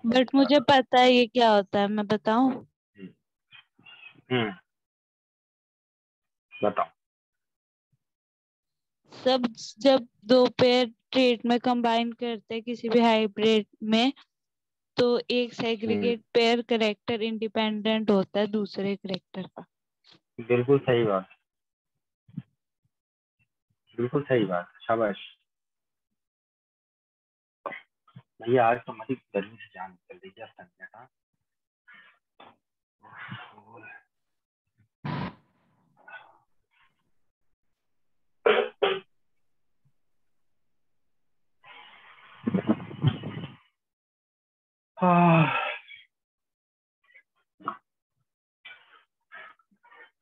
But मुझे पता है ये क्या होता है, मैं बताऊं? बताओ। सब जब दो पेयर ट्रेट में कंबाइन करते हैं किसी भी हाइब्रिड में, तो एक सेग्रीगेट पेयर करेक्टर इंडिपेंडेंट होता है दूसरे करेक्टर का। बिल्कुल सही बात, बिल्कुल सही बात, शाबाश भैया। आज तो हमारी गर्मी से जान निकल रही है संजय का।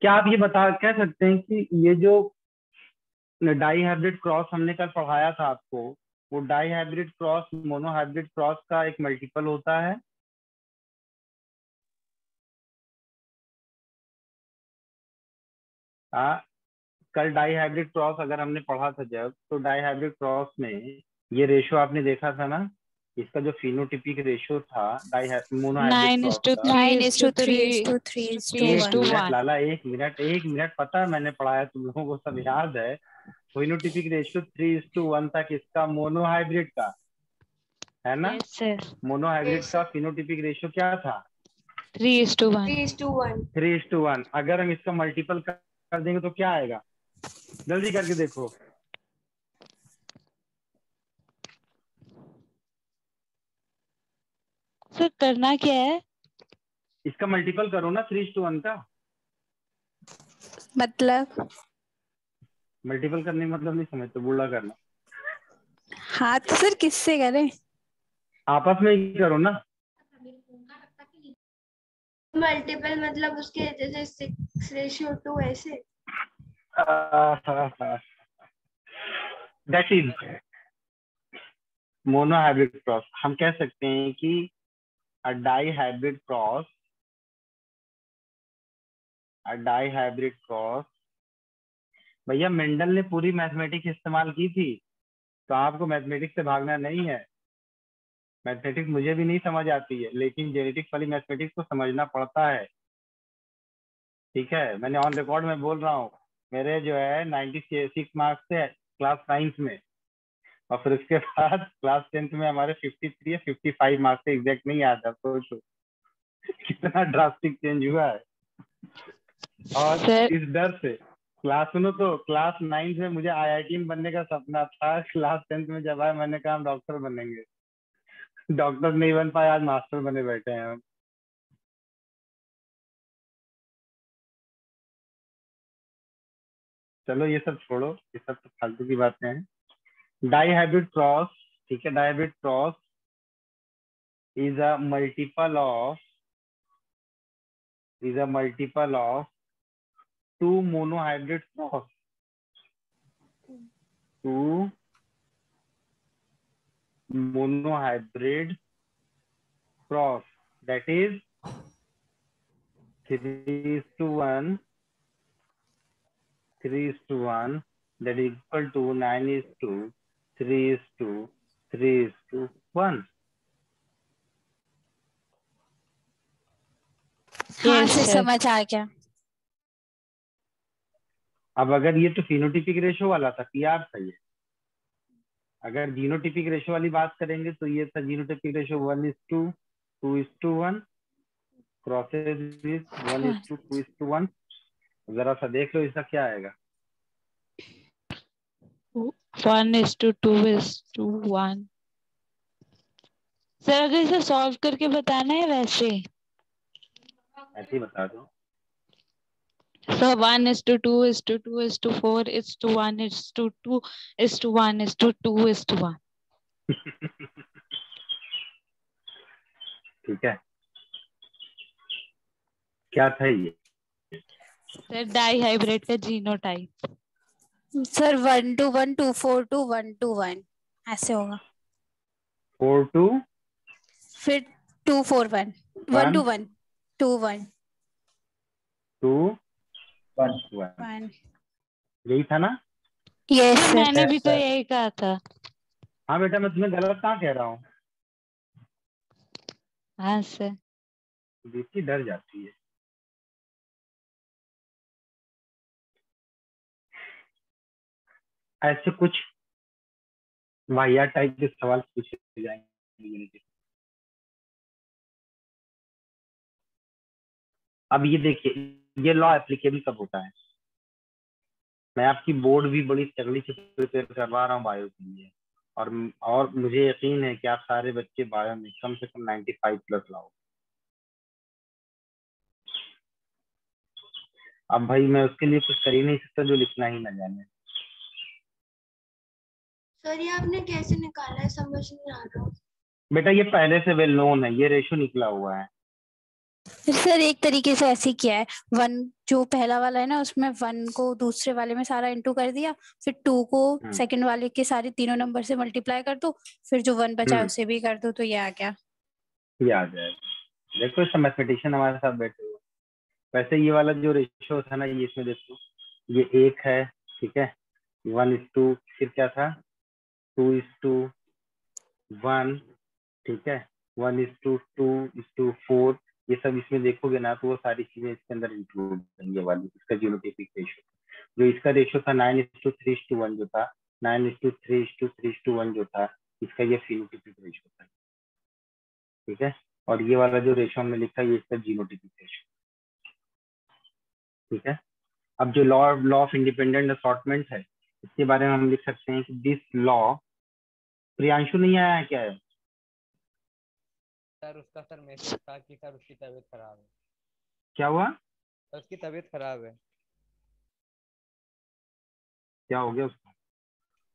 क्या आप ये बता कह सकते हैं कि ये जो डाई हाइब्रिड क्रॉस हमने कल पढ़ाया था आपको, वो dihybrid cross monohybrid cross का एक मल्टीपल होता है? कल डाई हाइब्रिड क्रॉस अगर हमने पढ़ा था जब, तो डाई हाइब्रिड क्रॉस में ये रेशो आपने देखा था ना, इसका जो फिनोटिपिक रेशो था डाई मोनो हाइब्रिड क्रॉस का। 9:3:3:3:1। एक मिनट लाला, एक मिनट एक मिनट, पता है मैंने पढ़ाया, तुम लोगों को सब याद है। फिनोटिपिक रेशियो 3:1 था किसका? मोनो हाइब्रिड का, है ना? Yes sir. मोनो हाइब्रिड का फिनोटिपिक रेशियो क्या था? 3:1। 3:1। अगर हम इसका मल्टीपल कर देंगे तो क्या आएगा? जल्दी करके देखो। सर करना क्या है? इसका मल्टीपल करो ना 3:1 का। मतलब मल्टीपल करने का मतलब नहीं समझते? बूढ़ा करना। हाँ तो सर किससे करें? आपस में ही करो ना। मल्टीपल मतलब उसके जैसे 6:2 ऐसे। That is monohybrid cross. हम कह सकते हैं कि dihybrid cross, dihybrid cross. भैया मेंडल ने पूरी मैथमेटिक्स इस्तेमाल की थी, तो आपको मैथमेटिक्स से भागना नहीं है। मैथमेटिक्स मुझे भी नहीं समझ आती है, लेकिन जेनेटिक्स वाली मैथमेटिक्स को समझना पड़ता है। ठीक है, मैंने ऑन रिकॉर्ड में बोल रहा हूँ, मेरे जो है 96 मार्क्स थे क्लास 9 में, और फिर उसके बाद क्लास 10th में हमारे 53 या 55 मार्क्स थे, एग्जैक्ट नहीं याद है। सोचो कितना ड्रास्टिक चेंज हुआ है। और सर इस डर से क्लास, सुनो तो, क्लास 9 में मुझे आईआईटी में बनने का सपना था, क्लास 10th में जब आया मैंने कहा हम डॉक्टर बनेंगे। डॉक्टर नहीं बन पाए, आज मास्टर बने बैठे हैं हम। चलो ये सब छोड़ो, ये सब तो फालतू की बातें हैं। डाई हाइब्रिड क्रॉस, ठीक है, dihybrid cross is a multiple of, is a multiple of two monohybrid cross, two monohybrid cross, that is 3:1, 3:1, that is equal to 9:3:2, 3:1। हाँ Yes, से sir. समझ आ गया। अब अगर ये तो फिनोटिपिक रेशो वाला था, पीआर था ये। अगर जीनोटिपिक रेशो वाली बात करेंगे तो ये था जीनोटिपिक रेशो 1:2:1, क्रॉसेज इज 1:2:1। जरा सा देख लो इसका क्या आएगा। 1:2:1। सर अगर इसे सॉल्व करके बताना है वैसे? ऐसे ही बता दो। So 1:2:2:4:1:2:1:2:1। ठीक है, क्या था ये? सर डाई हाइब्रिड का जीनोटाइप। सर 1:1:2:4:1:1 ऐसे होगा। 4:2 फिर 2:4:1 1:1:2:1 2:1, यही था ना? Yes sir sir. मैंने भी तो यही कहा था। हाँ बेटा, मैं तुम्हें गलत कहाँ कह रहा हूँ? हाँ सर। दीप्ति डर जाती है। ऐसे कुछ वाहियात टाइप के सवाल पूछे जाएंगे। अब ये देखिए, ये लॉ एप्लीकेबल कब होता है? मैं आपकी बोर्ड भी बड़ी तगड़ी से प्रिपेयर करवा रहा हूँ बायो के लिए, और मुझे यकीन है कि आप सारे बच्चे बायो में कम से कम 95 प्लस लाओ। अब भाई मैं उसके लिए कुछ कर ही नहीं सकता जो लिखना ही ना जाने। सर ये आपने कैसे निकाला है, समझ नहीं आ रहा। बेटा ये पहले से वेल नोन है, ये रेशो निकला हुआ है। सर एक तरीके से ऐसे किया है, 1 जो पहला वाला है ना उसमें 1 को दूसरे वाले में सारा इंटू कर दिया, फिर 2 को सेकंड वाले के सारे तीनों नंबर से मल्टीप्लाई कर दो, फिर जो 1 बचा है उसे भी कर दो, तो ये आ गया। ये आ जाएगा। देखो इसका मैथमेटिशियन हमारे साथ बैठे हुए। वैसे ये वाला जो रेशियो था ना, ये इसमें देखो, ये 1 है, ठीक है, 1:2, फिर क्या था, 2:1, ठीक है, 1:2:4, ये सब इसमें देखोगे ना तो वो सारी चीजें इसके अंदर इंक्लूड हैं। ये वाली इसका जीनोटाइपिक रेशियो, जो इसका रेशियो था 9:3:1 जो था, 9:3:3:1 जो था, इसका ये फिनोटाइपिक रेशियो था, ठीक है। और ये वाला जो रेशियो हमने लिखा है ये इसका जीनोटाइपिक रेशियो, ठीक है। अब जो लॉ ऑफ इंडिपेंडेंट असॉर्टमेंट है, इसके बारे में हम लिख सकते हैं कि दिस लॉ, प्रियांशु नहीं आया है क्या है? सर उसका सर मैसेज था कि सर उसकी तबीयत खराब है। क्या हुआ? सर उसकी तबीयत खराब है। क्या हो गया उसको?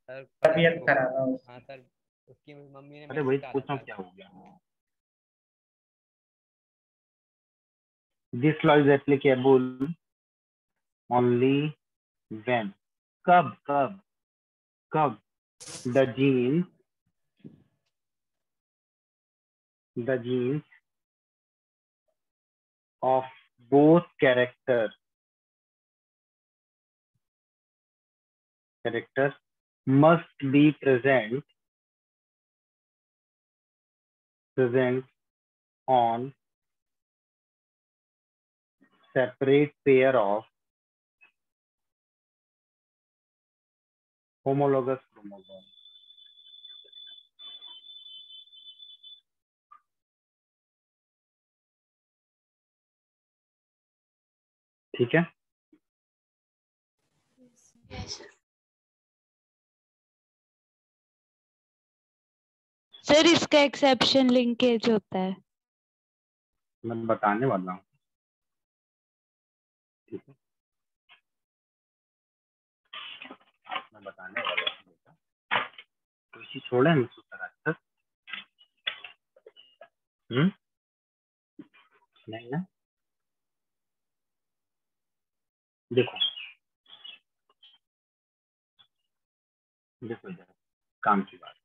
सर तबीयत खराब है। हाँ सर, उसकी मम्मी ने अरे वही मैसेज डाला पूछ रहा था। हूँ क्या हो गया। This law is applicable only when, कब कब कब the genes of both character must be present on separate pair of homologous chromosomes. ठीक है। Yes, sir. सर इसका एक्सेप्शन लिंकेज होता है। मैं बताने वाला हूँ, ठीक है, मैं बताने वाला हूँ बेटा, तो इसी छोड़े हम सूत्र नहीं ना। देखो देखो इधर काम की बात,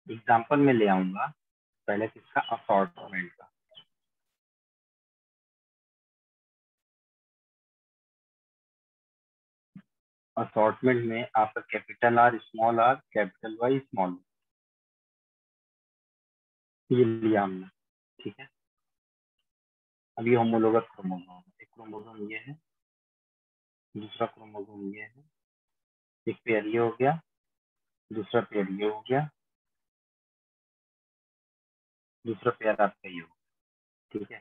एग्जाम्पल में ले आऊंगा पहले किसका, असॉर्टमेंट का। असॉर्टमेंट में आपका capital R, small R, capital Y, small, ये लिया हमने, ठीक है। अब ये होमोलोगस क्रोमोसोम, एक क्रोमोसोम ये है, दूसरा क्रोमोसोम ये है, एक पेयर ये हो गया, दूसरा पेयर ये हो गया, दूसरा पेयर आपका ये हो गया, ठीक है।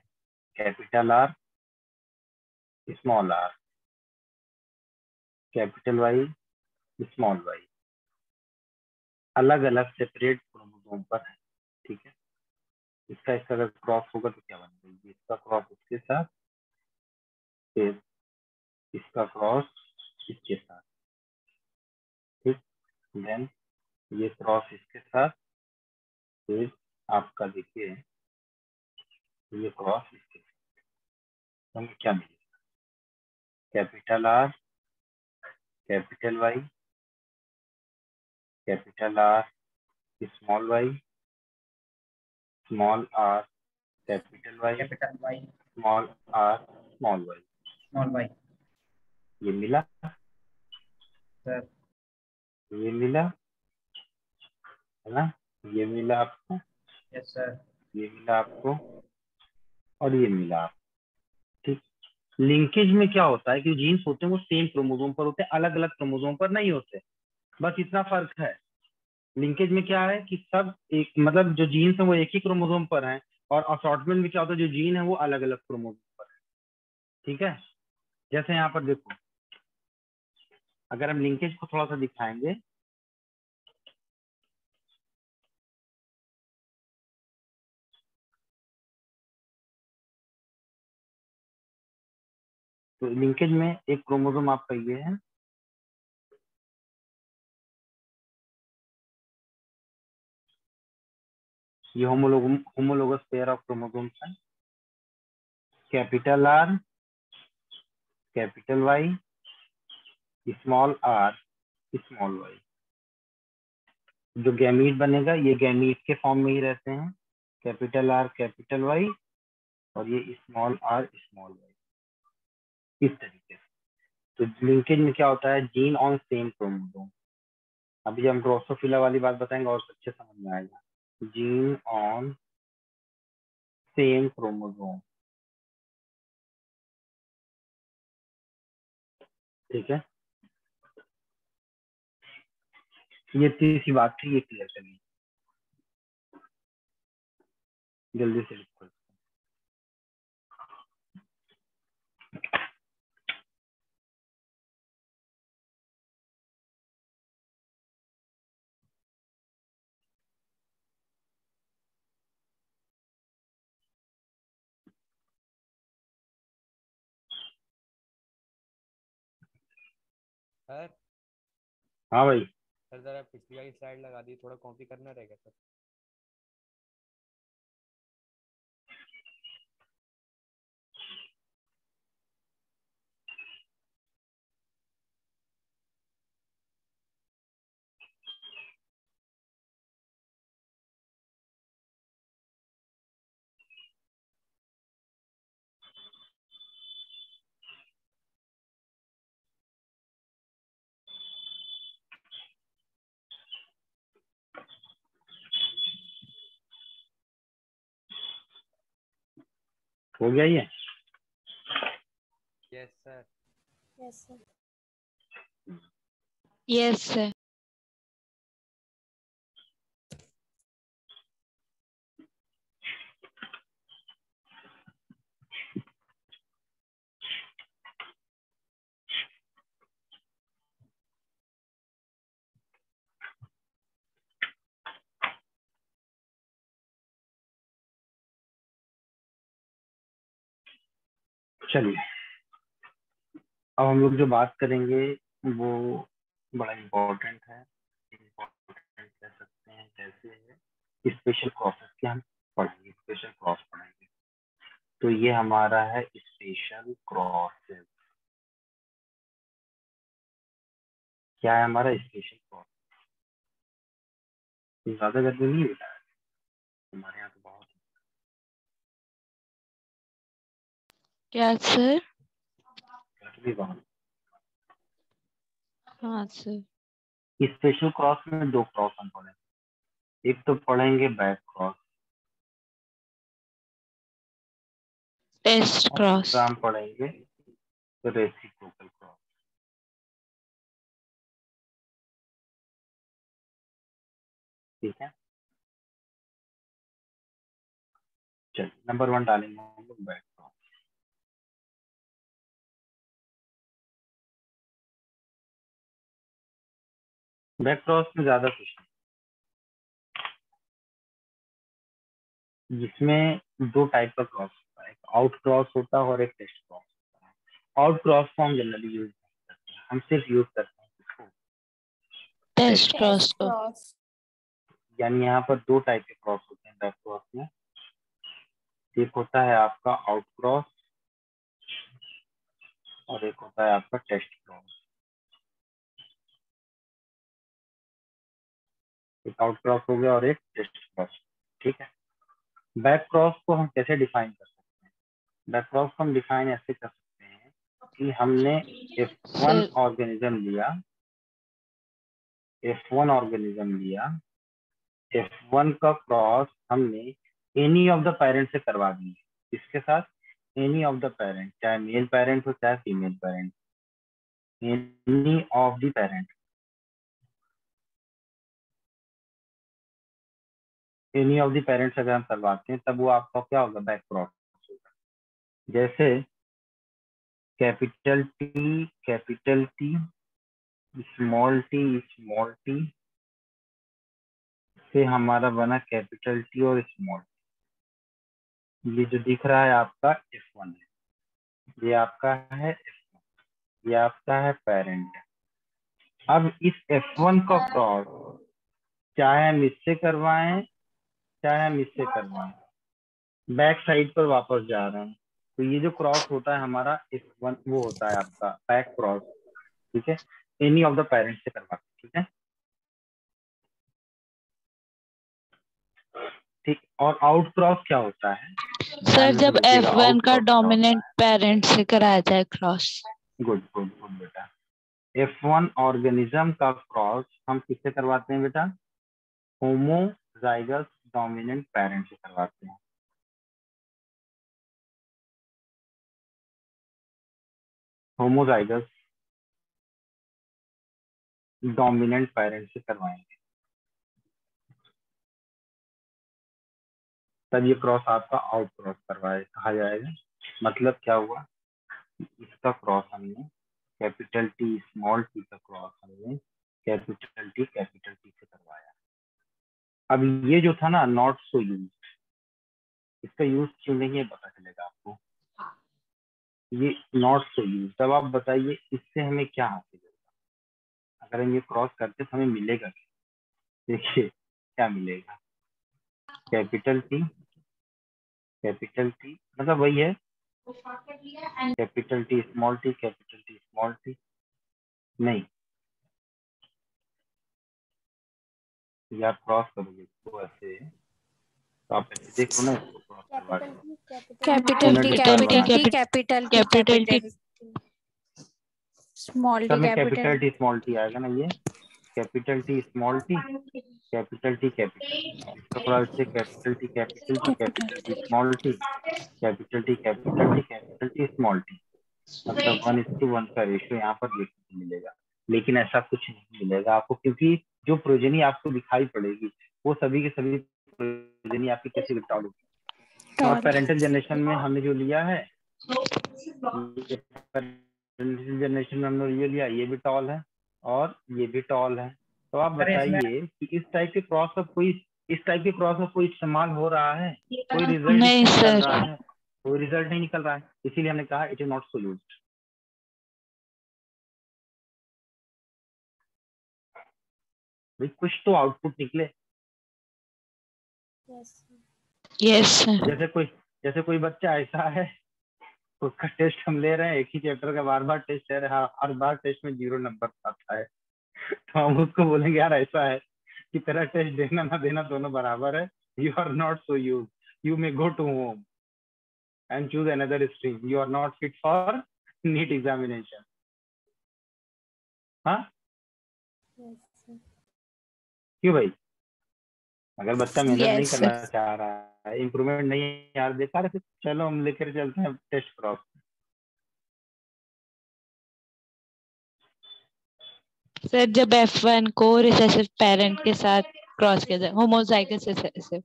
Capital R, small R, capital Y, small Y, अलग अलग सेपरेट क्रोमोसोम पर है, ठीक है। इसका अगर क्रॉस होगा तो क्या बनेगा, इसका क्रॉस इसके साथ, फिर इसका क्रॉस इसके साथ, ठीक, देन ये क्रॉस इसके साथ, फिर आपका देखिए ये क्रॉस इसके साथ, तो हमें क्या मिलेगा, capital R, capital Y, capital R, small Y, small R, capital Y, small R, small Y, ये मिला सर, ये मिला है ना, ये मिला आपको। Yes sir. ये मिला आपको और ये मिला आपको। ठीक, लिंकेज में क्या होता है कि जीन्स होते हैं वो सेम क्रोमोसोम पर होते हैं, अलग अलग क्रोमोसोम पर नहीं होते, बस इतना फर्क है। लिंकेज में क्या है कि सब एक, मतलब जो जीन्स है वो एक ही क्रोमोसोम पर है, और असॉर्टमेंट में क्या होता है जो जीन है वो अलग अलग क्रोमोसोम पर है। ठीक है, जैसे यहाँ पर देखो, अगर हम लिंकेज को थोड़ा सा दिखाएंगे, तो लिंकेज में एक क्रोमोसोम आपका ये है, ये होमोलोगस पेयर ऑफ क्रोमोसोम्स है। Capital R, capital Y, small R, small Y. जो गैमीट बनेगा ये गैमीट के फॉर्म में ही रहते हैं, कैपिटल आर कैपिटल वाई, और ये स्मॉल आर स्मॉल वाई, इस तरीके से। तो लिंकेज में क्या होता है, जीन ऑन सेम क्रोमोसोम। अभी हम ड्रोसोफिला वाली बात बताएंगे और अच्छे समझ में आएगा। जीन ऑन सेम क्रोमोसोम, ठीक है। ये तीसरी बात थी, ये क्लियर करिए, जल्दी से लिखो। सर हाँ भाई, सर जरा पिछली वाली स्लाइड लगा दी, थोड़ा कॉपी करना रहेगा सर। हो गया ये। Yes sir. Yes sir. Yes sir. चलिए, अब हम लोग जो बात करेंगे वो बड़ा इम्पोर्टेंट है, इम्पोर्टेंट कह सकते हैं, कैसे है, स्पेशल क्रॉसेस के हम पढ़ेंगे, स्पेशल क्रॉस पढ़ेंगे। तो ये हमारा है स्पेशल क्रॉसेस। क्या है हमारा स्पेशल क्रॉस? ज्यादा गर्मी नहीं होता है हमारे यहाँ तो बहुत। क्या सर? गर्मी बहुत। हाँ सर। स्पेशल क्रॉस में दो क्रॉस हम पढ़ेंगे, एक तो पढ़ेंगे बैक क्रॉस, टेस्ट और क्रॉस। दूसरा हम पढ़ेंगे रेसिप्रोकल क्रॉस। ठीक है, चलिए नंबर 1 डालेंगे हम लोग बैक क्रॉस। बैक क्रॉस में ज्यादा कुछ नहीं, जिसमें दो टाइप का क्रॉस होता है, एक आउट क्रॉस होता है और एक टेस्ट क्रॉस होता है। आउट क्रॉस को हम जनरली यूज नहीं करते हैं, हम सिर्फ यूज करते हैं इसको टेस्ट क्रॉस को। क्रॉस। यानी यहाँ पर दो टाइप के क्रॉस होते हैं बैक क्रॉस में। एक होता है आपका आउट क्रॉस और एक होता है आपका टेस्ट क्रॉस। एक आउट क्रॉस हो गया और एक टेस्ट क्रॉस। ठीक है, बैक क्रॉस को हम कैसे डिफाइन कर सकते हैं? बैक क्रॉस को हम डिफाइन ऐसे कर सकते हैं कि हमने F1 सर ऑर्गेनिज्म लिया, F1 ऑर्गेनिज्म लिया, F1 का क्रॉस हमने एनी ऑफ द पेरेंट से करवा देंगे। इसके साथ एनी ऑफ द पेरेंट, चाहे मेल पेरेंट हो चाहे female parent, any of the parent, any of the parents अगर हम करवाते हैं तब वो आपका क्या होगा, बैक क्रॉस होगा। जैसे कैपिटल टी स्मॉल टी से हमारा बना कैपिटल टी और स्मॉल टी। ये जो दिख रहा है आपका F1 है, ये आपका है F1, ये आपका है पेरेंट। अब इस F1 का क्रॉस चाहे हम इससे करवाएं चाहे हम इससे करवाएं, बैक साइड पर वापस जा रहे हैं, तो ये जो क्रॉस होता है हमारा F1 वो होता है आपका बैक क्रॉस। ठीक है, एनी ऑफ द पेरेंट्स से करवाते हैं। ठीक है, ठीक। और आउट क्रॉस क्या होता है सर जब F1 का क्रॉस डोमिनेंट पेरेंट से कराया जाए क्रॉस। गुड गुड गुड बेटा, F1 ऑर्गेनिज्म का क्रॉस हम किससे करवाते हैं बेटा, होमोजाइगस डोमिनेंट पेरेंट से करवाते हैं। होमोजाइगस डोमिनेंट पेरेंट से करवाएंगे, तब ये क्रॉस आपका आउट क्रॉस करवाए कहा जाएगा। मतलब क्या हुआ, इसका क्रॉस हमने कैपिटल टी स्मॉल टी का क्रॉस हमने कैपिटल टी से करवाया। अब ये जो था ना नॉट सो यूज, इसका यूज क्यों नहीं है पता चलेगा आपको। ये नॉट सो यूज, तब आप बताइए इससे हमें क्या हासिल होगा, अगर हम ये क्रॉस करते तो हमें मिलेगा क्या? देखिए क्या मिलेगा, कैपिटल टी मतलब वही है कैपिटल टी स्मॉल टी नहीं, ये आप क्रॉस करोगे इसको ऐसे, तो आप ऐसे देखो ना, इसको क्रॉस करवा के capital T capital T small सब टी में कैपिटल स्मॉल टी आएगा ना, ये कैपिटल टी स्मॉल टी इसका क्रॉस से capital T small T capital T small T, मतलब 1:1 का रेशियो यहाँ पर देखने को मिलेगा। लेकिन ऐसा कुछ नहीं मिलेगा आपको, क्योंकि जो प्रोजेनी आपको दिखाई पड़ेगी वो सभी के सभी प्रोजेनी आपकी कैसे विकटाउट होगी। तो अब पेरेंटल जनरेशन में हमने जो लिया है, पेरेंटल जनरेशन में हमने ये लिया, ये भी टॉल है और ये भी टॉल है। तो आप बताइए कि इस टाइप के क्रॉस का कोई इस्तेमाल हो रहा है, कोई रिजल्ट नहीं निकल सर। रहा है, कोई रिजल्ट नहीं निकल रहा है। इसीलिए हमने कहा it is not so used. भाई कुछ तो आउटपुट निकले। Yes sir. जैसे कोई बच्चा ऐसा है, उसका टेस्ट हम ले रहे हैं, एक ही चैप्टर का बार बार टेस्ट ले रहे हैं, हर बार टेस्ट में 0 नंबर आता है, तो हम उसको बोलेंगे यार ऐसा है कि तेरा टेस्ट देना ना देना दोनों बराबर है, you are not so use, you may go to home and choose another stream, you are not fit for NEET examination. हाँ क्यों भाई, अगर बच्चा मेहनत नहीं करना चाह रहा है, इम्प्रूवमेंट नहीं यार देखा रहे, चलो हम लेकर चलते हैं टेस्ट क्रॉस। सर जब F1 को रिसेसिव पेरेंट के साथ क्रॉस किया जाए, होमोजाइगस रिसेसिव।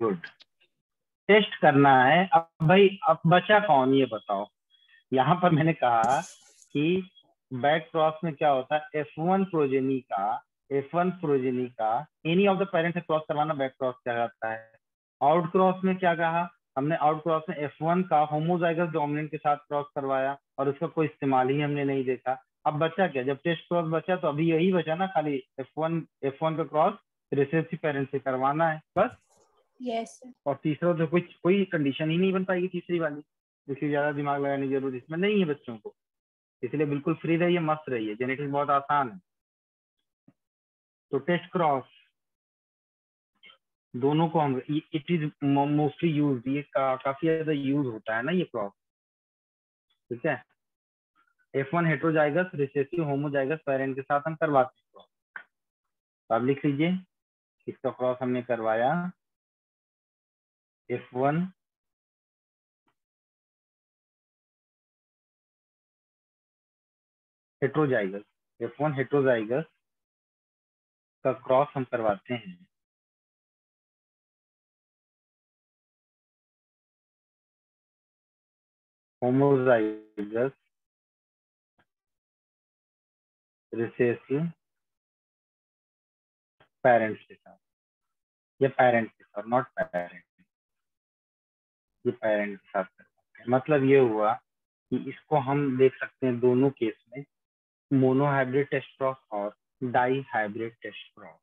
गुड, टेस्ट करना है। अब भाई अब बचा कौन ये बताओ। यहाँ पर मैंने कहा कि बैक क्रॉस में क्या होता है, F1 प्रोजेनी का एनी ऑफ द पेरेंट्स से क्रॉस करवाना बैक क्रॉस क्या जाता है। आउट क्रॉस में क्या कहा हमने, आउट क्रॉस में F1 का होमोजाइगस डोमिनेंट के साथ क्रॉस करवाया और उसका कोई इस्तेमाल ही हमने नहीं देखा। अब बचा क्या, जब टेस्ट क्रॉस बचा तो अभी यही बचा ना, खाली F1 का क्रॉस रिसेसिव पेरेंट से करवाना है बस। यस और तीसरा तो कोई कंडीशन ही नहीं बन पाएगी तीसरी वाली, इसलिए ज्यादा दिमाग लगाने की जरूरत इसमें नहीं है बच्चों को। इसलिए बिल्कुल फ्री रहिए, मस्त रहिए, जेनेटिक्स बहुत आसान है। तो टेस्ट क्रॉस दोनों को हम, इट इज मोस्टली यूज, ये काफी ज्यादा यूज होता है ना ये क्रॉस। ठीक है, F1 heterozygous recessive homozygous parent के साथ हम करवाते हैं क्रॉस। तो आप लिख लीजिए, इसका क्रॉस हमने करवाया F1 हेट्रोजाइगस, F1 हेट्रोजाइगस का क्रॉस हम करवाते हैं होमोजाइगस रिसेसिव पेरेंट्स के साथ, या पेरेंट्स के साथ, नॉट पेरेंट, ये पेरेंट के साथ करवाते हैं। मतलब ये हुआ कि इसको हम देख सकते हैं दोनों केस में, मोनोहाइब्रिड टेस्ट क्रॉस और dihybrid test cross,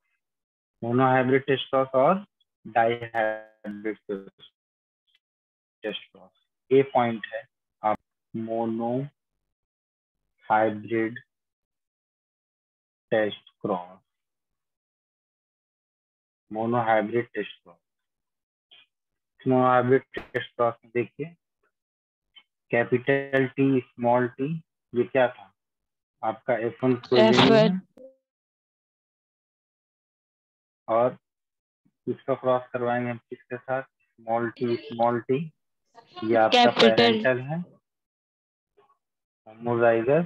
monohybrid test cross और dihybrid test cross. A point है आप monohybrid test cross, monohybrid test cross, monohybrid test cross में देखिए कैपिटल टी स्मॉल टी, ये क्या था आपका F1 प्रोजेनी है, और इसका क्रॉस करवाएंगे हम किसके साथ, स्मॉल टी, ये आपका पेरेंटल है, होमोजाइगस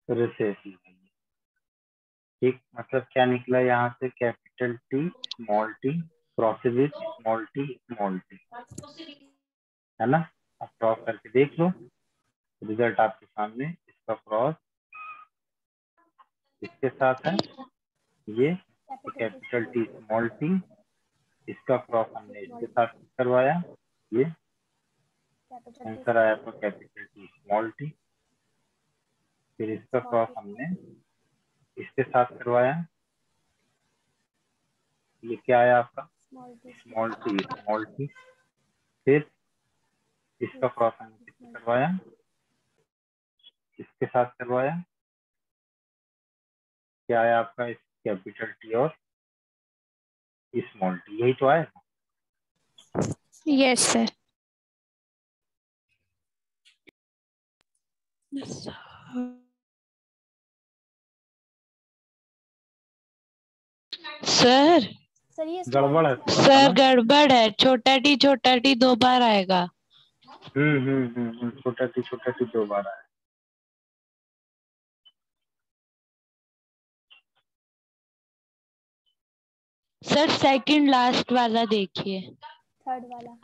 रिसेसिव है। ठीक, मतलब क्या निकला यहाँ से, capital T small T crosses with small T, है ना। आप क्रॉस करके देख लो, रिजल्ट आपके सामने, इसका क्रॉस इसके साथ है, ये कैपिटल टी स्मॉल टी, इसका क्रॉस हमने इसके साथ करवाया, ये आंसर आया आपका कैपिटल टी स्मॉल टी। फिर इसका क्रॉस हमने इसके साथ करवाया, ये क्या आया आपका स्मॉल टी। फिर इसका क्रॉस हमने किससे करवाया, इसके साथ करवाया, क्या आया आपका इस कैपिटल टी और स्मॉल टी, यही तो आया। Yes sir. सर गड़बड़ है सर गड़बड़ है, छोटा टी 2 बार आएगा। छोटा टी 2 बार आया। सर सेकंड लास्ट वाला देखिए, थर्ड वाला।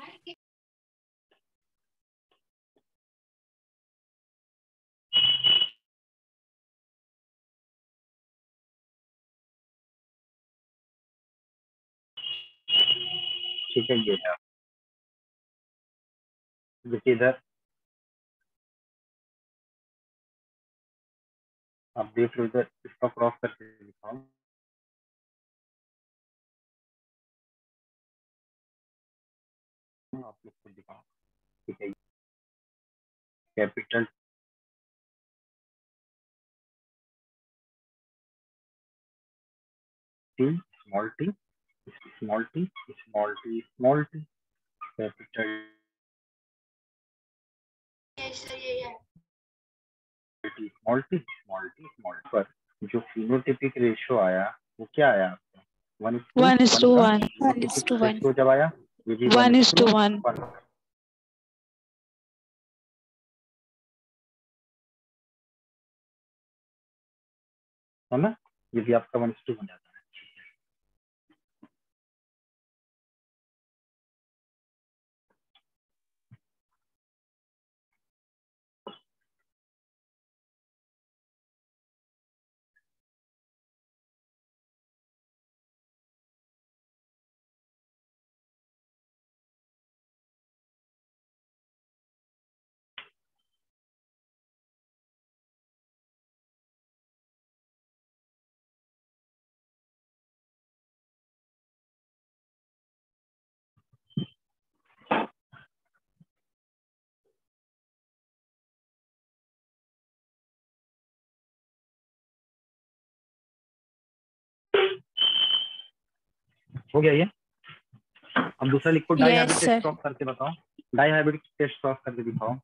ठीक है, ये देखिए इधर आप देख लो, इधर इसका क्रॉस करके दिखाओ, आप लोग को दिखाओ। ठीक है, capital T small T small T small T small T, capital ये T small T small T small, पर जो फिनोटिपिक रेशियो आया वो क्या आया आपका, 1:1 का फिनोटिपिक रेशियो जब आया, ये भी 1:1 है ना, ये भी आपका 1:1 जाता है। हो गया ये। अब दूसरा लिखो, डाई हाइब्रिड टेस्ट क्रॉस करके बताओ, डाई हाइब्रिड टेस्ट क्रॉस करके दिखाओ।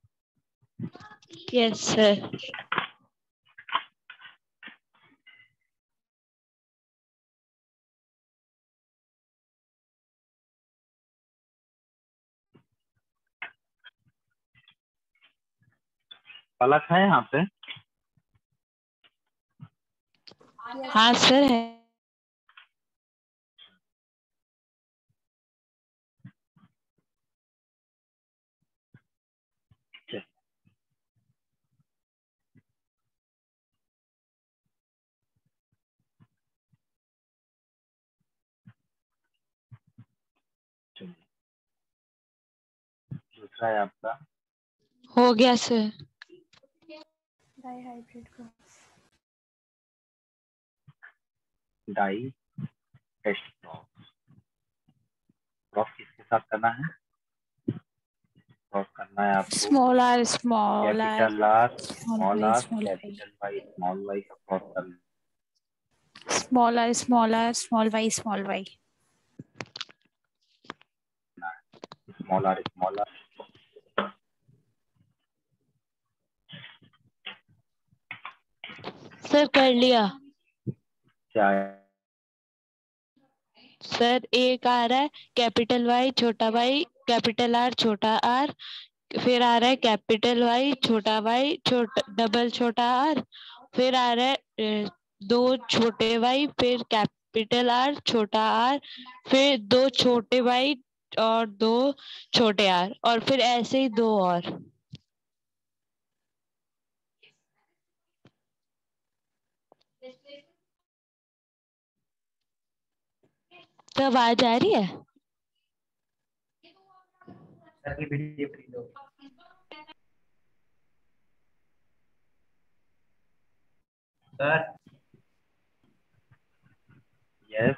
Yes sir. फलक है यहाँ पे? हाँ सर है। चलिए, दूसरा है आपका हो गया sir. Dihybrid cross. Di test cross. Cross किसके साथ करना है? क्रॉस करना है आपको small R small R capital R small small Y R small Y small Y का क्रॉस करना small R small R small Y small Y. है। स्मॉल आर सर कर लिया। क्या है? सर एक आ रहा है कैपिटल वाई छोटा वाई कैपिटल आर छोटा आर, फिर आ रहा है कैपिटल वाई छोटा डबल छोटा आर, फिर आ रहा है दो छोटे वाई, फिर कैपिटल आर छोटा आर, फिर दो छोटे वाई और दो छोटे आर, और फिर ऐसे ही दो और। तो आवाज आ रही है? सर की वीडियो फ्री दो। सर यस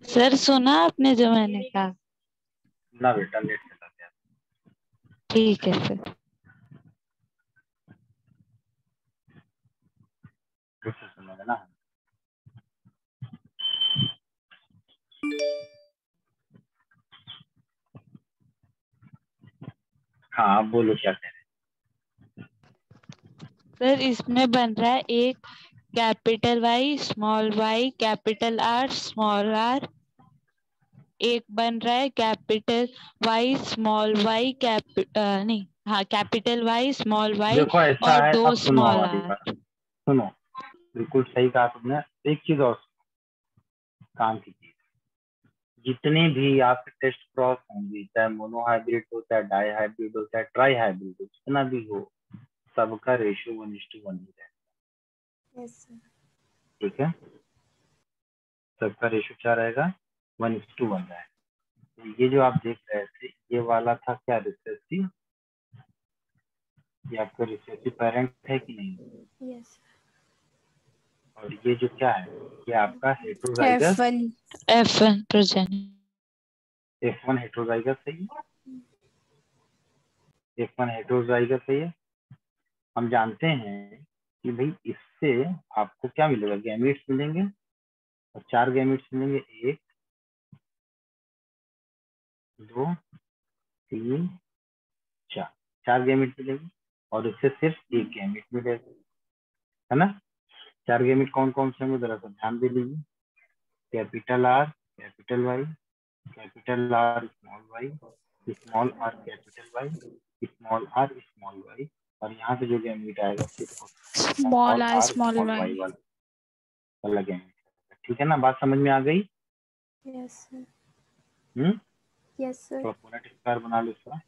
सर सुना आपने जो मैंने कहा? ना बेटा, लेट चला गया। ठीक है सर। फिर से सुनोगे ना? हाँ, आप बोलो क्या कह रहे सर इसमें बन रहा है एक capital Y small Y capital R small R, एक बन रहा है कैपिटल वाई स्मॉल वाई नहीं हाँ कैपिटल वाई स्मॉल हैं? वाई देखो ऐसा और है, दो अब सुनो स्मॉल हमारी आर। बात। सुनो, बिल्कुल सही कहा तुमने। एक चीज और काम कीजिए, जितने भी आपके टेस्ट क्रॉस होंगे, चाहे मोनो हाइब्रिड हो, चाहे डाई हाइब्रिड हो, चाहे ट्राई हाइब्रिड हो, जितना भी हो, सबका रेशियो 1:1 ही रहेगा। Yes sir. ठीक है, सबका रेशियो क्या रहेगा? 1:1 रहेगा। तो ये जो आप देख रहे थे, ये वाला था क्या? रिसेसिव। ये आपका रिसेसिव पेरेंट है कि नहीं? यस। और ये जो क्या है, ये आपका heterozygous F1 F1 present. F1 heterozygous है। F1 हेट्रोजाइगस है। हम जानते हैं कि भाई इससे आपको क्या मिलेगा? गैमेट्स मिलेंगे, और 4 गैमेट्स मिलेंगे। 1 2 3 4, 4 गैमेट मिलेंगे, और इससे सिर्फ एक गैमेट मिलेगा, है ना? 4 गैमेट कौन कौन से होंगे जरा सा ध्यान दे लीजिए। Capital R capital Y, capital R small R capital Y, small R small Y, और यहाँ से जो गैमेट आएगा सिर्फ small small R R small small Y Y. वाला गैमेट। ठीक है ना? बात समझ में आ गई? Yes sir. Hmm yes sir. तो फोनेट स्क्वायर बना लो इसका।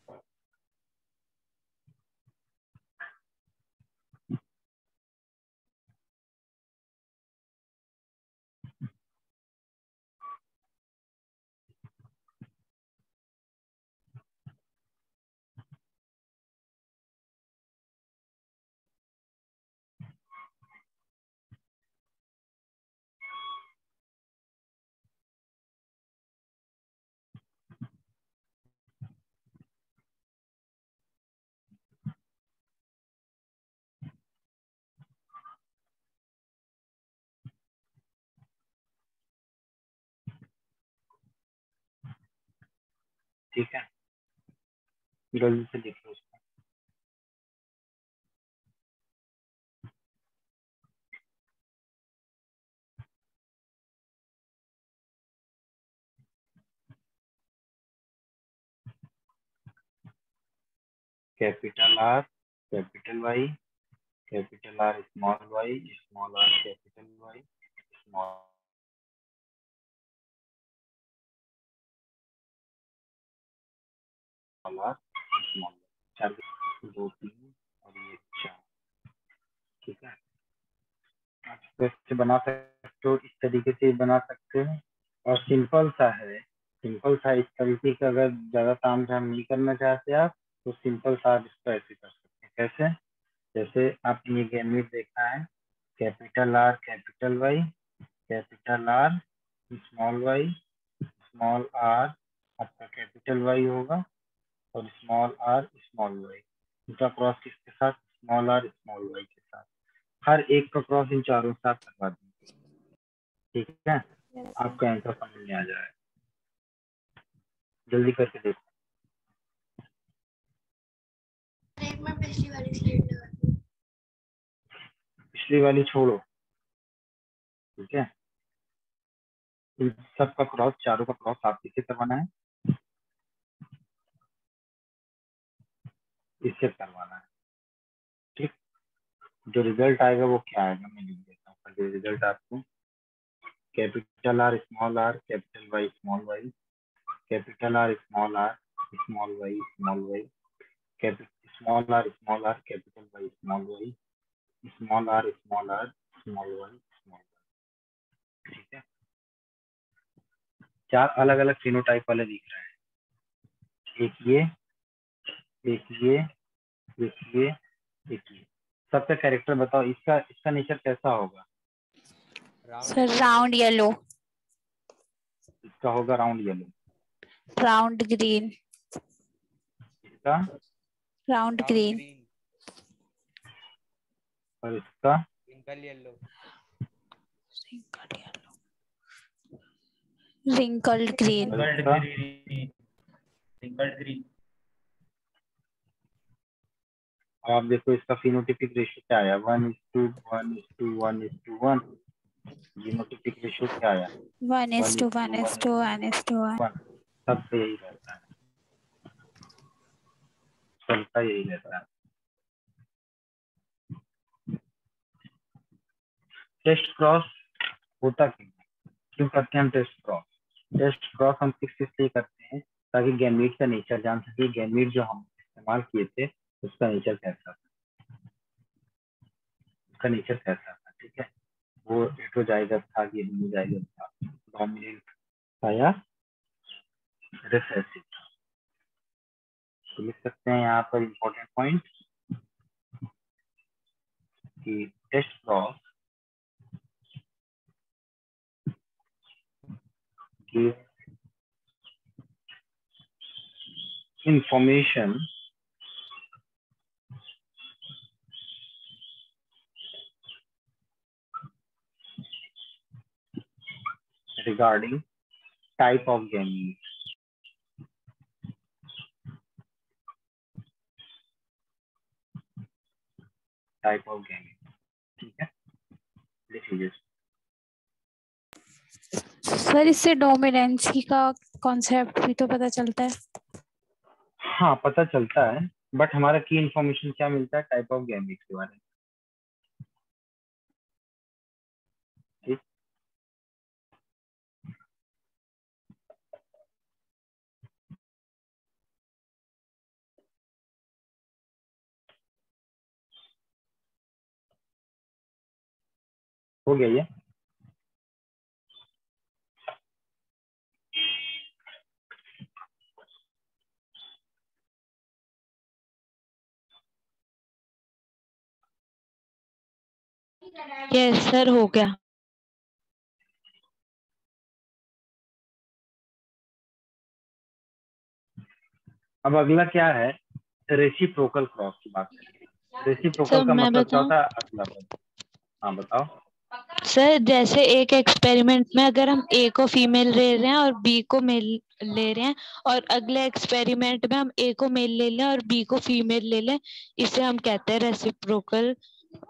ठीक है, जल्दी से लिख लो उसको। Capital R capital Y, capital R small Y, small R capital Y, small R small, 4 2 3 और ये 4। ठीक है, आप इसको बना सकते हो, इस तरीके से बना सकते हो। और सिंपल सा है, सिंपल सा इस तरीके का अगर ज्यादा ताम झाम नहीं करना चाहते आप तो सिंपल सा आप इसको ऐसे कर सकते हैं। कैसे? जैसे आपने ये गैमेट देखा है, capital R capital Y, capital R small Y, small R आपका कैपिटल वाई होगा और स्मॉल आर स्मॉल वाई। इनका क्रॉस किसके साथ? स्मॉल आर स्मॉल वाई के साथ। हर एक का क्रॉस इन चारों के साथ करवा देंगे। ठीक है, आपका आंसर समझ में आ जाएगा। जल्दी करके देखो। एक मैं पिछली वाली स्लाइड लगा दूं। पिछली वाली छोड़ो। ठीक है, इन सब का क्रॉस, चारों का क्रॉस आप किससे करवाना है? इससे करवाना है। ठीक, जो रिजल्ट आएगा वो क्या आएगा मैं लिख देता हूँ। जो रिजल्ट आपको capital R small R capital Y small Y, capital R small Y small Y, small R capital Y small Y, small R small Y small Y. ठीक है, 4 अलग अलग फिनोटाइप वाले दिख रहे हैं। एक ये, एक ये, एक ये, एक ये। सबका कैरेक्टर बताओ, इसका इसका नेचर कैसा होगा? सर राउंड येलो, इसका होगा राउंड येलो, राउंड ग्रीन, इसका राउंड ग्रीन, और इसका ट्विंकल येलो, रिंकल्ड ग्रीन, और रिंकल्ड इसका ग्रीन, रिंकल्ड ग्रीन। और आप देखो इसका फिनोटिपिक रेशियो क्या आया? 1:1:1:1:1। जीनोटिपिक रेशियो क्या आया? 1:1:1:1. 1:1. सबसे यही रहता है, सबका यही रहता है। टेस्ट क्रॉस होता क्यों करते हैं हम टेस्ट क्रॉस? टेस्ट क्रॉस हम किस लिए करते हैं? ताकि गैमीट का नेचर जान सके। गैमीट जो हम इस्तेमाल किए थे उसका नेचर कैसा था, उसका नेचर कैसा था। ठीक है, वो हेटेरोजाइगस था कि होमोजाइगस था, डोमिनेंट था या रिसेसिव था। तो लिख सकते हैं यहाँ पर इम्पोर्टेंट पॉइंट कि test cross gives information regarding type of gamete, type of gamete। ठीक है, लिख लीजिए। सर इससे डोमिनेंसी का कॉन्सेप्ट भी तो पता चलता है। हाँ पता चलता है, बट हमारा की इंफॉर्मेशन क्या मिलता है? टाइप ऑफ गैमेट के बारे में। ठीक, हो गया ये? यस सर, हो गया। अब अगला क्या है? रेसिप्रोकल क्रॉस की बात करेंगे। रेसिप्रोकल सर का मैं मतलब क्या बताऊं? होता है? अदला बदल। हाँ बताओ। सर जैसे एक एक्सपेरिमेंट में अगर हम ए को फीमेल ले रहे हैं और बी को मेल ले रहे हैं, और अगले एक्सपेरिमेंट में हम ए को मेल ले लें और बी को फीमेल ले लें, इसे हम कहते हैं रेसिप्रोकल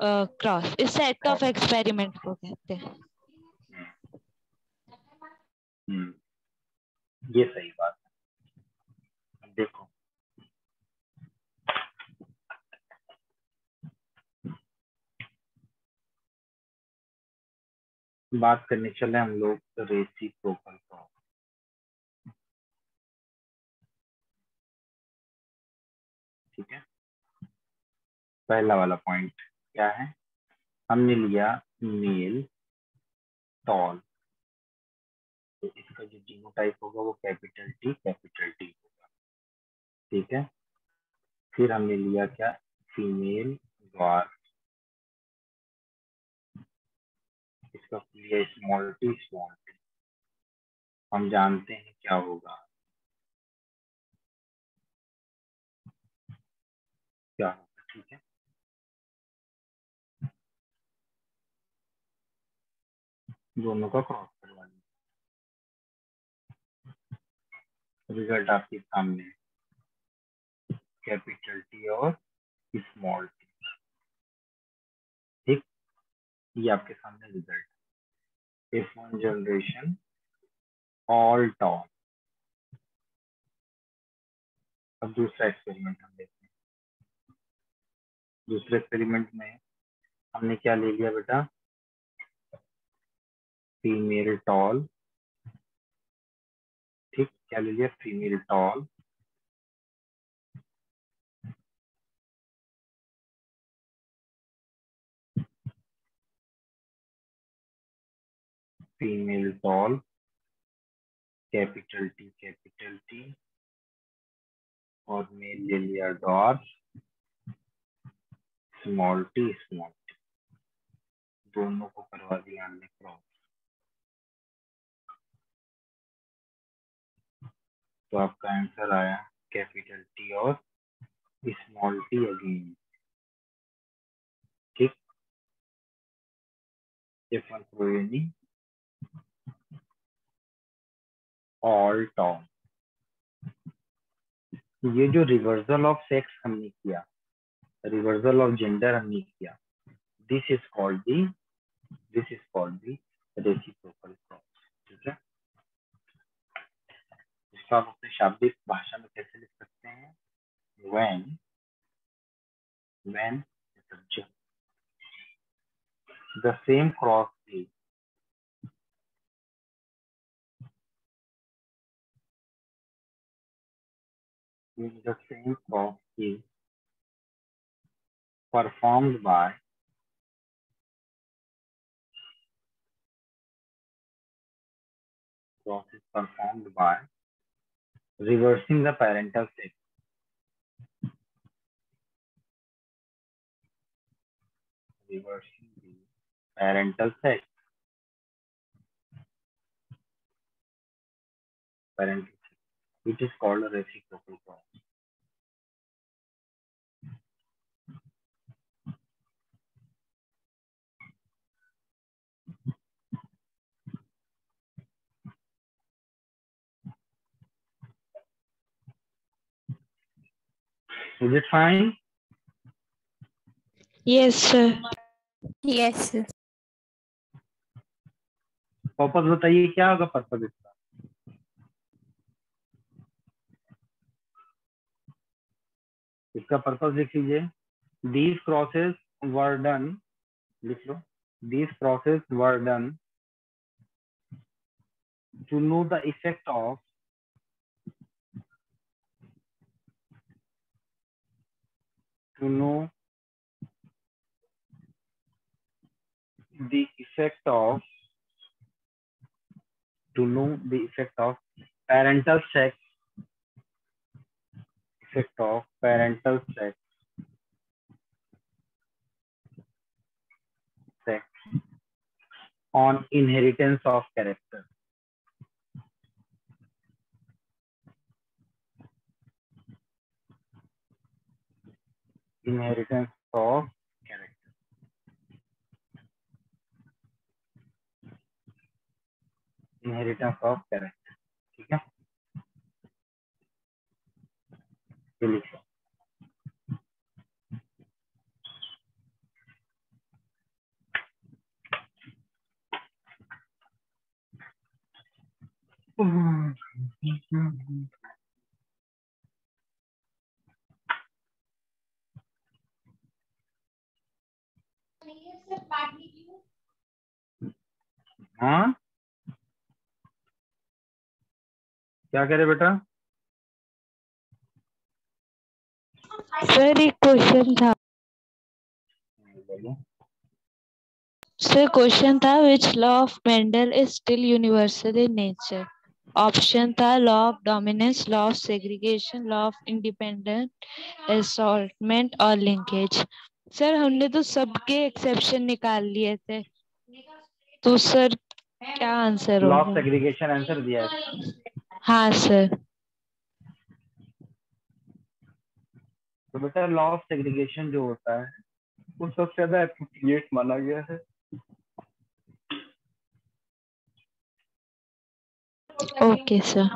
क्रॉस। इस सेट ऑफ एक्सपेरिमेंट को कहते हैं। ये सही बात है। अब देखो, बात करने चले हम लोग रेसिप्रोकल क्रॉस। ठीक है, पहला वाला पॉइंट क्या है, हमने लिया मेल टॉल, तो इसका जो जीनोटाइप होगा वो कैपिटल टी होगा। ठीक है, फिर हमने लिया क्या, फीमेल द्वार, इसका लिया स्मॉल टी। हम जानते हैं क्या होगा, क्या होगा। ठीक है, दोनों का क्रॉस करवा लिया, रिजल्ट आपके सामने है, कैपिटल टी और स्मॉल टी। ठीक, ये आपके सामने result, F1 generation all ton. अब दूसरा एक्सपेरिमेंट हम देखते हैं। दूसरे एक्सपेरिमेंट में हमने क्या ले लिया बेटा, फीमेल टॉल। ठीक, क्या ले लिया, female tall, female tall, capital T, और मेल ले लिया डॉर्फ, स्मॉल टी। दोनों को करवा दिया हमने क्रॉस, तो आपका आंसर आया कैपिटल टी और स्मॉल टी अगेन। ठीक, F1 प्रोजेनी ऑल टॉन। ये जो रिवर्सल ऑफ सेक्स हमने किया, रिवर्सल ऑफ जेंडर हमने किया, this is called the reciprocal cross. ठीक है, इसको आप अपने शाब्दिक भाषा में कैसे लिख सकते हैं, when the same cross is performed by reversing the parental sex, it is called a reciprocal cross. Is it fine? Yes, sir. Yes purpose बताइए क्या होगा पर्पस इसका, इसका पर्पस लिख लीजिए, these crosses were done, लिख लो, these crosses were done to know the effect of to know the effect of parental sex, sex on inheritance of character. Inheritance of character. Inheritance of character. ठीक है, ये लिखो। हाँ क्या कह रहे बेटा? सर एक क्वेश्चन था, बोलो। सर क्वेश्चन था which law of Mendel is still universal in nature. Option था law of dominance, law of segregation, law of independent assortment और लिंकेज। सर हमने तो सबके एक्सेप्शन निकाल लिए थे, तो सर क्या आंसर लॉ ऑफ होगा? सेग्रीगेशन आंसर दिया है इसका। हाँ सर। तो बेटा लॉ ऑफ सेग्रीगेशन जो होता है वो सबसे ज्यादा एप्रोप्रिएट माना गया है। Okay sir.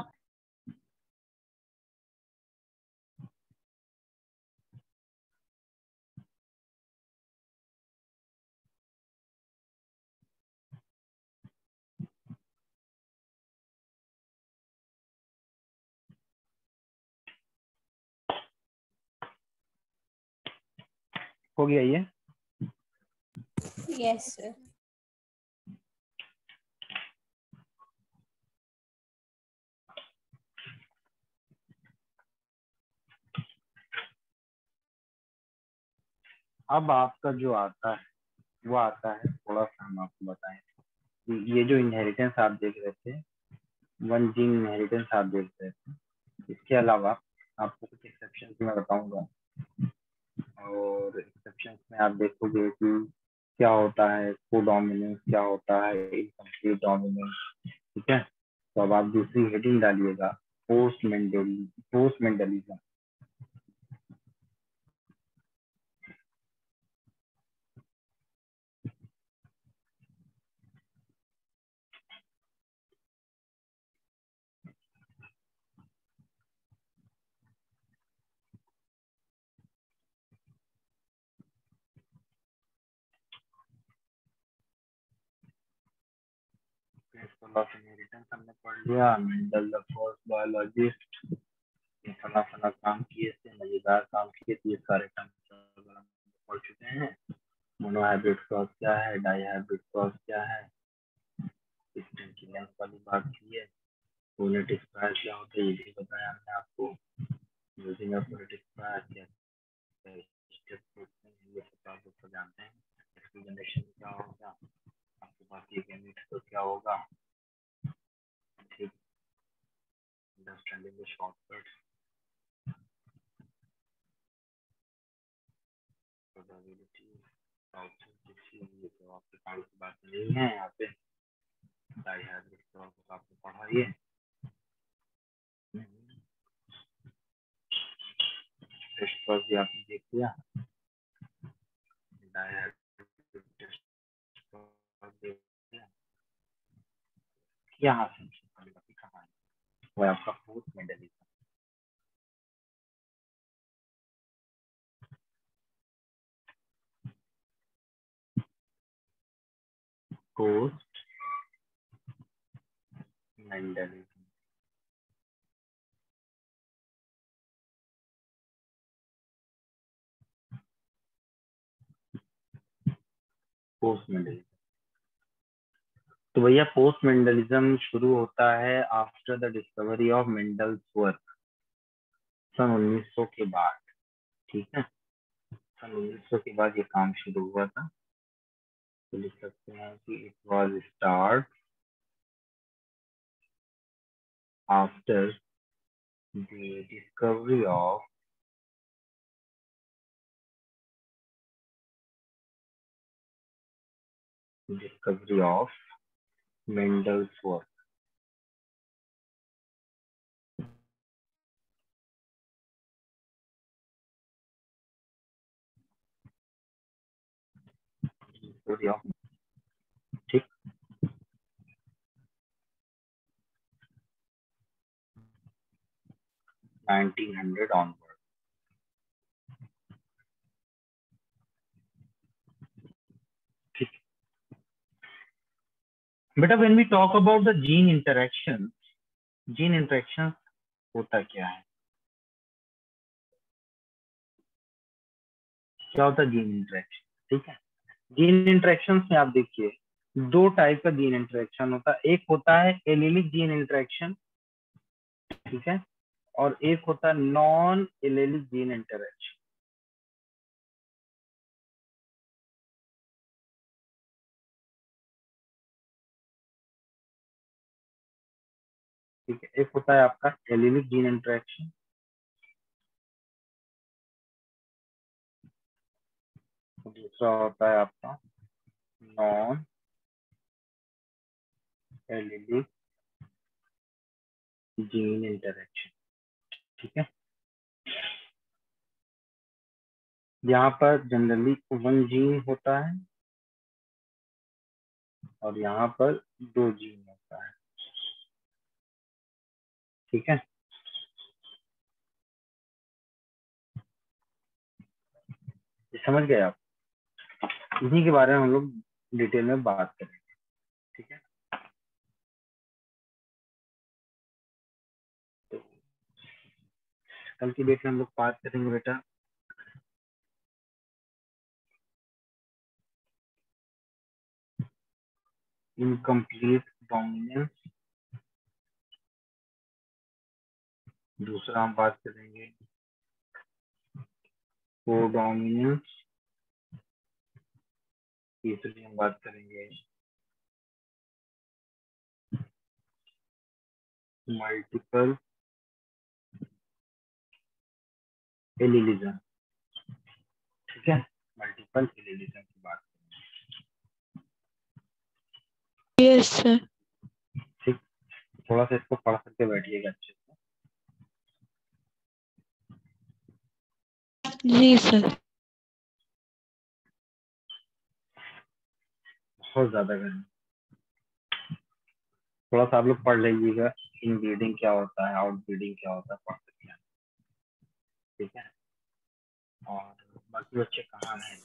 हो गया ये? Yes sir. अब आपका जो आता है वो आता है, थोड़ा सा हम आपको बताएं। ये जो इनहेरिटेंस आप देख रहे थे, वन जीन इनहेरिटेंस आप देख रहे थे, इसके अलावा आपको कुछ एक्सेप्शन मैं बताऊंगा, और एक्सेप्शन में आप देखोगे कि क्या होता है कोडोमिनेंस, क्या होता है इनकम्प्लीट डोमिनेंस। ठीक है, तो अब आप दूसरी हेडिंग डालिएगा, पोस्ट मेंडलिज्म। इनहेरिटेंस हमने पढ़ लिया, मेंडल द फर्स्ट बायोलॉजिस्ट, फला फला काम किए थे, मजेदार काम किए थे, ये सारे काम पढ़ चुके हैं। मोनोहाइब्रिड क्रॉस क्या है, डाईहाइब्रिड क्रॉस क्या है, डिस्टेंस की लेंथ वाली बात की है, फोनेटिक स्क्वायर क्या होता है ये भी बताया हमने आपको, यूजिंग फोनेटिक स्क्वायर क्या है, ये सब आप लोग जानते हैं। जनरेशन क्या होगा, आपके पास ये गैमेट तो क्या होगा, ठीक, अंडरस्टैंडिंग द शॉर्टकट, प्रोबेबिलिटी, ये तो आपके काम की बात नहीं है यहाँ पे। डाईहाइब्रिड क्रॉस आपने पढ़ा ये, टेस्ट क्रॉस भी आपने देख लिया, डाईहाइब्रिड टेस्ट क्रॉस देख लिया। यहाँ से कहाँ है वो आपका post Mendelism. Post Mendelism, post Mendelism. तो भैया पोस्ट मेंडलिज्म शुरू होता है after the discovery of Mendel's work, सन 1900 के बाद। ठीक है, सन 1900 के बाद ये काम शुरू हुआ था। तो लिख सकते हैं कि it was start after the discovery of Mendel's work. ठीक, 1900 onward। ठीक, बेटा when we talk about the gene interaction होता क्या है, क्या होता है जीन इंटरेक्शन? ठीक है, जीन इंटरेक्शन में आप देखिए दो टाइप का जीन इंटरेक्शन होता है, एक होता है एलिलिक जीन इंटरेक्शन, ठीक है, और एक होता है नॉन एलिलिक जीन इंटरेक्शन। ठीक है, एक होता है आपका एलिलिक जीन इंटरेक्शन, दूसरा होता है आपका नॉन एलिलिक जीन इंटरेक्शन। ठीक है, यहाँ पर जनरली वन जीन होता है और यहाँ पर दो जीन होता है। ठीक है, समझ गए आप? इन्हीं के बारे में हम लोग डिटेल में बात करेंगे। ठीक है, तो कल की डेट में हम लोग बात करेंगे बेटा इनकम्प्लीट डोमिनेंस, दूसरा हम बात करेंगे कोडोमिनेंस, तीसरी हम बात करेंगे मल्टीपल एलिलिज्म। ठीक है, मल्टीपल एलिलिज्म की बात करेंगे। Yes sir. ठीक, थोड़ा सा इसको पढ़ करके बैठिएगा अच्छे से। जी सर। बहुत ज्यादा गर्मी, थोड़ा सा आप लोग पढ़ लीजिएगा, इन ब्रीडिंग क्या होता है, आउट ब्रीडिंग क्या होता है, पढ़ सकते हैं। ठीक है, और बाकी बच्चे कहाँ हैं?